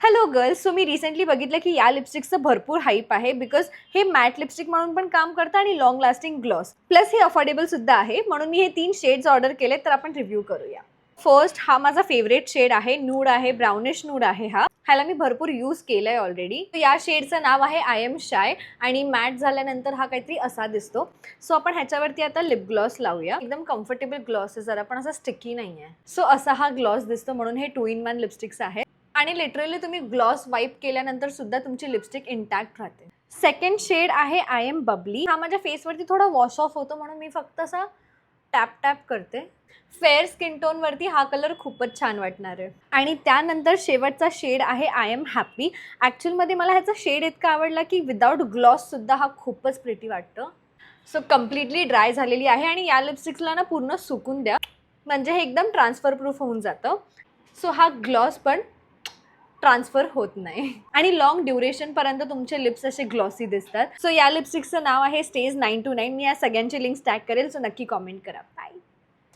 Hello girls, so मी recently बघितलं की या लिपस्टिकचं भरपूर हाईप आहे बिकॉज हे मॅट लिपस्टिक म्हणून पण काम करतं आणि लॉंग लास्टिंग ग्लॉस प्लस हे अफोर्डेबल सुद्धा आहे. म्हणून मी हे 3 शेड्स ऑर्डर केले, तर आपण रिव्ह्यू करूया. फर्स्ट, हा माझा फेवरेट शेड आहे, नूड आहे, ब्राउनिश नूड आहे. ह्याला मी भरपूर यूज केलंय ऑलरेडी. या शेडचं नाव आहे आय एम शाय आणि मॅट झाल्यानंतर हा काहीतरी असा दिसतो. सो आपण ह्याच्यावरती आता लिप ग्लॉस लावूया. एकदम कम्फर्टेबल ग्लॉस आहे, जरा पण असा स्टिकी नाही आहे. सो असा हा ग्लॉस दिसतो, म्हणून हे 2 in 1 लिपस्टिक्स आहे आणि लिटरली तुम्ही ग्लॉस वाईप केल्यानंतर सुद्धा तुमची लिपस्टिक इंटॅक्ट राहते. सेकंड शेड आहे आय एम बबली. हा माझ्या फेसवरती थोडा वॉश ऑफ होतो, म्हणून मी फक्त असा टॅप टॅप करते. फेअर स्किन टोनवरती हा कलर खूपच छान वाटणार आहे. आणि त्यानंतर शेवटचा शेड आहे आय एम हॅपी. ॲक्च्युअलमध्ये मला ह्याचा शेड इतका आवडला की विदाऊट ग्लॉससुद्धा हा खूपच प्रिटी वाटतं. सो कम्प्लिटली ड्राय झालेली आहे आणि या लिपस्टिक्सला ना पूर्ण सुकून द्या, म्हणजे हे एकदम ट्रान्सफर प्रूफ होऊन जातं. सो हा ग्लॉस पण ट्रान्सफर होत नाही आणि लॉंग ड्युरेशनपर्यंत तुमचे लिप्स असे ग्लॉसी दिसतात. सो या लिपस्टिक्सचं नाव आहे स्टेज 929. मी या सगळ्यांचे लिंक्स टॅग करेल, सो नक्की कॉमेंट करा. बाय.